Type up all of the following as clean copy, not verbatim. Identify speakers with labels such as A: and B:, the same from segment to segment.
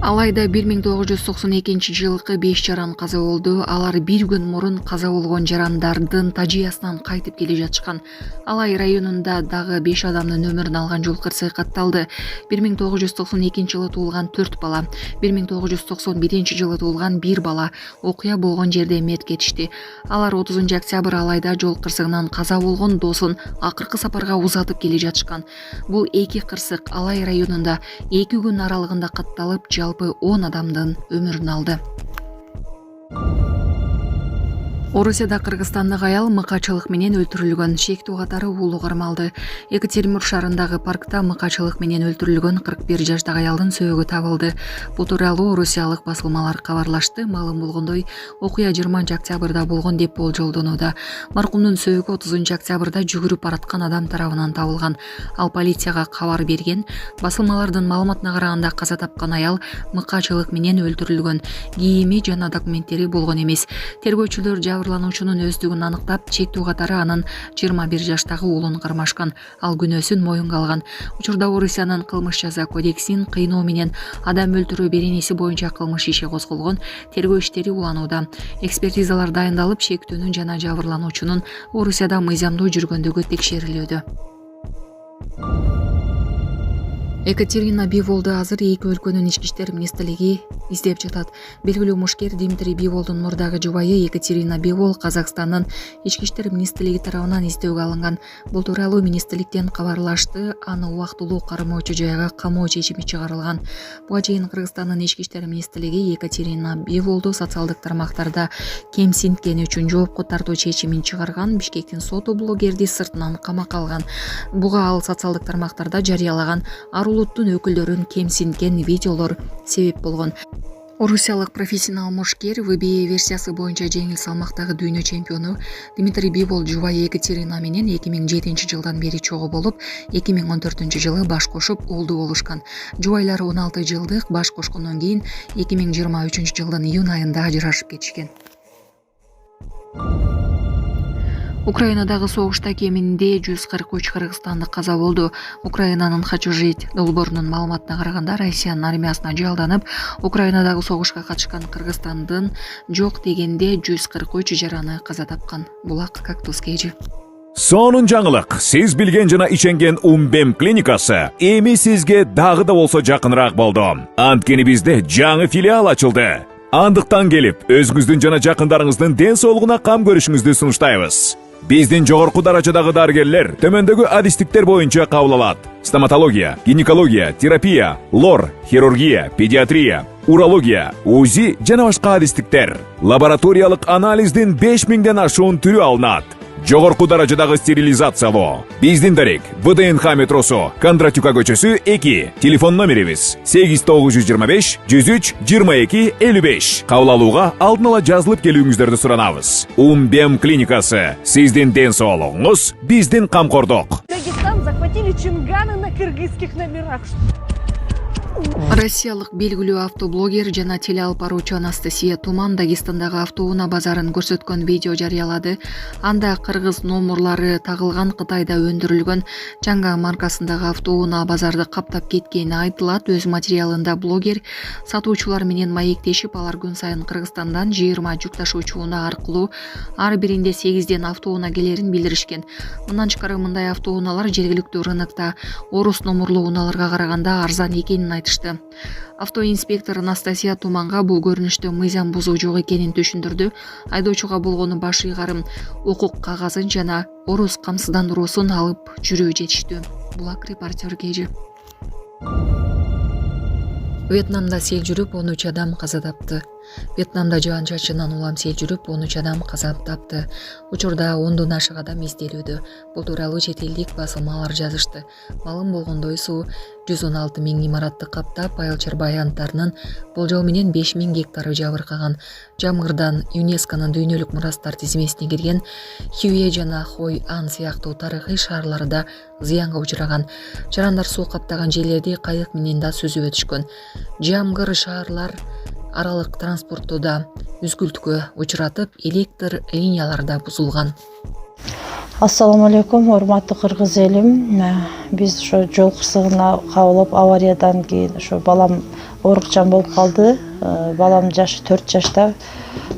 A: Алайда 1992 жылкы 5 жаран каза болду. Алар бир күн мурун каза болгон жарандардын Тажиясынан кайтып келе жатышкан. Алай районунда дагы 5 адамдын өмүрүн алган жол кырсыгы катталды. 1992 жылы туулган 4 бала, 1991 жылы туулган 1 бала окуя болгон жерде мет кетишти. Алар 30 октябрь Алайда жол кырсыгынан каза болгон досун акыркы сапарга узатып келе жатышкан. Бул эки кырсык Алай районунда 2 күн аралыгында катталып, жалпы 10 адамдын өмүрүн алды. Орусияда кыргызстандык аял мыкачылык менен өлтүрүлгөн. Шектүү катары уулу кармалды. Екатеринбург шаарындагы паркта мыкачылык менен өлтүрүлгөн 41 жаштагы аялдын сөөгү табылды. Бул тууралуу орусиялык басылмалар кабарлашты. Маалым болгондой, окуя 20 октябрда болгон деп болжолдонууда. Маркумдун сөөгү 30 октябрда жүгүрүп бараткан адам тарабынан табылган. Ал полицияга кабар берген. Басылмалардын маалыматына караганда каза тапкан аял мыкачылык менен өлтүрүлгөн. Кийими жана документтери болгон эмес. Тергөөчүлөр жабырлануучунун өздүгүн аныктап, чектүү катары анын 21 жаштагы уулун кармашкан. Ал күнөөсүн моюнга алган. Учурда Орусиянын кылмыш жаза кодексинин кыйноо менен адам өлтүрүү беренеси боюнча кылмыш иши козголгон. Тергөө иштери уланууда. Экспертизалар дайындалып, шектүүнүн жана жабырлануучунун Орусияда мыйзамдуу жүргөндүгү текшерилүүдө. Екатерина Биволду азыр эки өлкөнүн ички иштер министрлиги издеп жатат. Белгилүү мушкер Дмитрий Биволдун мурдагы жубайы Екатерина Бивол Казакстандын ички иштер министрлиги тарабынан издөөгө алынган. Бул тууралуу министрликтен кабарлашты. Аны убактылуу кармоочу жайга камоо чечими чыгарылган. Буга чейин Кыргызстандын ички иштер министрлиги Екатерина Биволду социалдык тармактарда кемсинткени үчүн жоопко тартуу чечимин чыгарган. Бишкектин соту блогерди сыртынан камакка алган. Буга ал социалдык тармактарда жарыялаган улуттун өкүлдөрүн кемсинткен видеолор себеп болгон. Орусиялык профессионал мушкер ВБА версиясы боюнча жеңил салмактагы дүйнө чемпиону Дмитрий Бивол жубайы Екатерина менен 2007 жылдан бери чогуу болуп, 2014 жылы баш кошуп уулду болушкан. Жубайлар 16 жылдык баш кошкондон кийин 2023 жылдын июнь айында ажырашып кетишкен. Украинадагы согушта кеминде 143 кыргызстандык каза болду. Украинанын Хачужить долбоорунун маалыматына караганда, Россиянын армиясына жалданып, Украинадагы согушка катышкан Кыргызстандын жок дегенде 143 жараны каза тапкан. Булак Кактус Кейжи.
B: Сонун жаңылык. Сиз билген жана иченген Умбем клиникасы эми сизге дагы да болсо жакыныраак болду. Анткени бизде жаңы филиал ачылды. Андыктан келип, өзүңүздүн жана жакындарыңыздын ден соолугуна кам көрүшүңүздү сунуштайбыз. Биздин жогорку даражадагы дарыгерлер төмөндөгү адистиктер боюнча кабыл алат: стоматология, гинекология, терапия, лор, хирургия, педиатрия, урология, УЗИ жана башка адистиктер. Лабораториялык анализдин 5000ден ашуун түрү алынат. Жогорку даражадагы стерилизациялоо. Биздин дарек ВДНХ метросу, Кондратюка көчөсү 2. Телефон номерибиз 8925 103 22 55. Кабыл алууга алдын ала жазылып келүүңүздөрдү суранабыз. Умбем клиникасы. Сиздин ден соолугуңуз, биздин камкордук.
C: Дагестан захватили чинганы на кыргызских номерах.
A: Россиялык белгилүү автоблогер жана телеалпаруучу Анастасия Туман Дагестандагы автоунаа базарын көрсөткөн видео жарыялады. Анда кыргыз номурлары тагылган Кытайда өндүрүлгөн Чанга маркасындагы автоунаа базарды каптап кеткени айтылат. Өз материалында блогер сатуучулар менен маектешип, алар күн сайын Кыргызстандан 20 жүк ташуучу унаа аркылуу ар биринде 8ден автоунаа келерин билдиришкен. Мындан тышкары мындай автоунаалар жергиликтүү рынокто орус номурлуу унааларга караганда арзан экенин айтышты. Автоинспектор Анастасия Туманга бул көрүнүштө мыйзам бузуу жок экенин түшүндүрдү. Айдоочуга болгону баш ыйгарым укук кагазын жана орус камсыздандыруусун алып жүрүү жетиштүү. Булак репортер Кейжи. Вьетнамда сел жүрүп 13 адам каза тапты. Вьетнамда жаан-чачындан улам сел жүрүп 13 адам каза тапты. Учурда 10дон ашык адам изделүүдө. Бул тууралуу чет элдик басылмалар жазышты. Маалым болгондой, суу 116 000 имаратты каптап, айыл чарба аянттарынын болжол менен 5000 гектары жабыркаган. Жамгырдан ЮНЕСКОнун дүйнөлүк мурастар тизмесине кирген Хюэ жана Хой Ан сыяктуу тарыхый шаарлары да зыянга учураган. Жарандар суу каптаган жерлерди кайык менен да сүзүп өтүшкөн. Жамгыр шаарлар аралык транспорттуда үзгүлтүккө учуратып, электр линиялары да бузулган.
D: Ассаламу алейкум, урматтуу кыргыз элим. Биз ошо жол кырсыгына кабылып, авариядан кийин ошо балам оорукчан болуп калды. Балам жашы 4 жашта.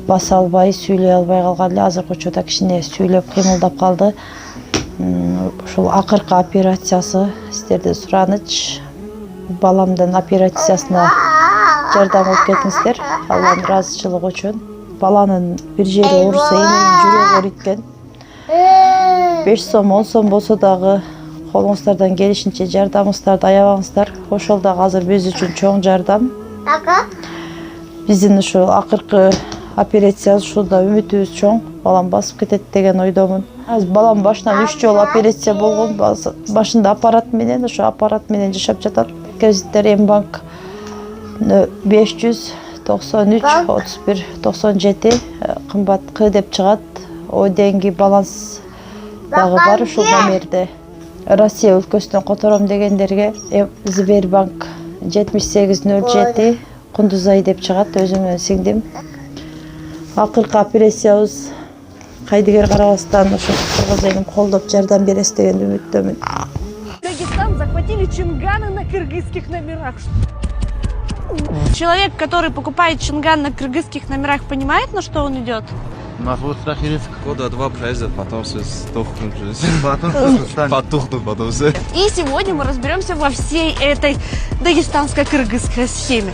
D: Баса албай, сүйлөй албай калган эле. Азыркы учурда кичине сүйлөп кыймылдап калды. Ушул акыркы операциясы сиздерден сураныч. Баламдын операциясына жардам алып кетиңиздер. Алланын ыраазычылыгы үчүн. Баланын бир жери ооруса эненин жүрөгү ооруйт экен. 5 сом, 10 сом болсо дагы колуңуздардан келишинче жардамыңыздарды аябаңыздар. Ошол дагы азыр биз үчүн чоң жардам. Биздин ушу акыркы операция ушунда үмүтүбүз чоң. Балам басып кетет деген ойдомун. Азыр балам башынан 3 жолу операция болгон. Башында аппарат менен, ошо аппарат менен жашап жатат. Кредиттер Мбанк 593 31 97 кымбат К деп чыгат. О деньги баланс дагы бар ушул номерде. Россия өлкөсүнөн котором дегендерге Сбербанк 7807 Кундузай деп чыгат, өзүм менен сиңдим. Акыркы операциябыз кайдыгер карабастан ошо кыргыз элин колдоп жардам бересиз деген үмүттөмүн.
C: Дагестан захватили чинганы на кыргызских номерах.
E: Человек, который покупает чинган на кыргызских номерах, понимает, на что он идет?
F: Года 2 проездят, потом все сдохнут. Потухнут потом все.
E: И сегодня мы разберемся во всей этой дагестанско-кыргызской схеме.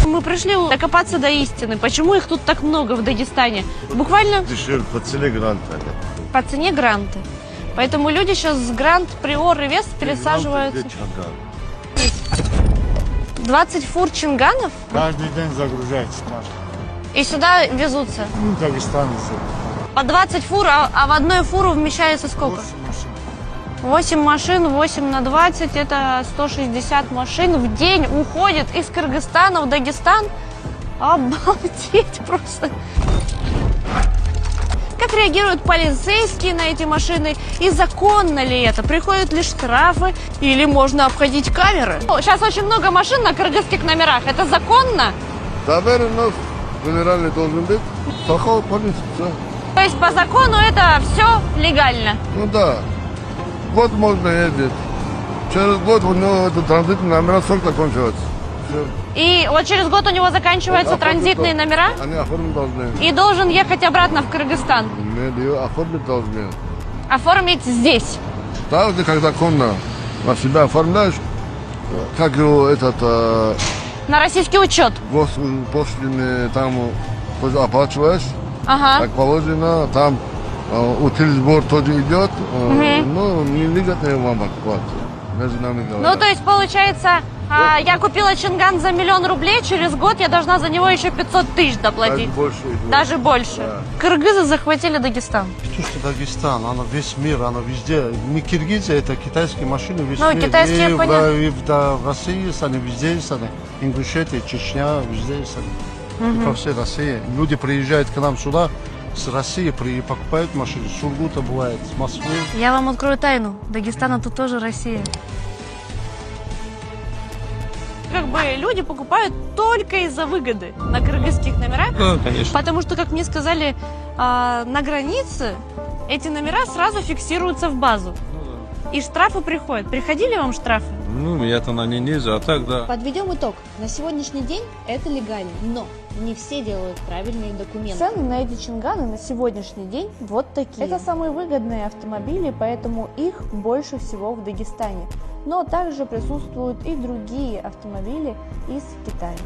E: Мы пришли докопаться до истины. Почему их тут так много в Дагестане? Буквально
G: По цене гранта.
E: по цене гранты. Поэтому люди сейчас с грант, приор и вес пересаживаются. 20 фур чинганов
G: Каждый день загружается.
E: и сюда везутся.
G: Дагестан.
E: По 20 фур, а в одной фуру вмещается сколько? 8 машин, 8 на 20, это 160 машин в день уходит из Кыргызстана в Дагестан. Обалдеть просто. Как реагируют полицейские на эти машины? И законно ли это? Приходят ли штрафы? Или можно обходить камеры? Сейчас очень много машин на кыргызских номерах. Это законно?
G: Тавернов генеральный должен быть. Страховая полиция.
E: То есть по закону это все легально?
G: Ну да. Год можно ездить. Через год у него это транзитный номера срок закончивается. Все.
E: И вот через год у него заканчиваются транзитные номера?
G: Они оформить должны.
E: И должен ехать обратно в Кыргызстан.
G: Нет, ее оформить должны.
E: Оформить здесь.
G: Так же, как законно на себя оформляешь, как его
E: На российский учет.
G: госпошлины там оплачиваешь,
E: Ага.
G: как положено, там утилизбор тоже идет, ну, невыгодно вам платить, между нами говоря.
E: Ну, то есть, получается, я купила чинган за 1 000 000 рублей, через год я должна за него еще 500 тысяч доплатить.
G: Даже больше идет.
E: Даже больше.
G: Да.
E: Кыргызы захватили Дагестан.
H: То, что Дагестан, она весь мир, она везде. Мы киргизы, это китайские машины весь
E: Ну,
H: мир.
E: китайские,
H: и
E: понятно.
H: в России есть они, везде есть они. Ингушетия, Чечня, везде есть они. И по всей России. Люди приезжают к нам сюда, с России покупают машины. С Сургута бывает, с Москвы.
E: Я вам открою тайну. Дагестан это тоже Россия. Как бы люди покупают только из-за выгоды на кыргызских номерах.
F: Ну, конечно.
E: Потому что, как мне сказали, на границе эти номера сразу фиксируются в базу. И штрафы приходят. Приходили вам штрафы?
F: Ну, я-то на ней ниже, а так да.
I: Подведем итог. На сегодняшний день это легально, но не все делают правильные документы.
J: Цены на эти чинганы на сегодняшний день вот такие. Это самые выгодные автомобили, поэтому их больше всего в Дагестане. Но также присутствуют и другие автомобили из Китая.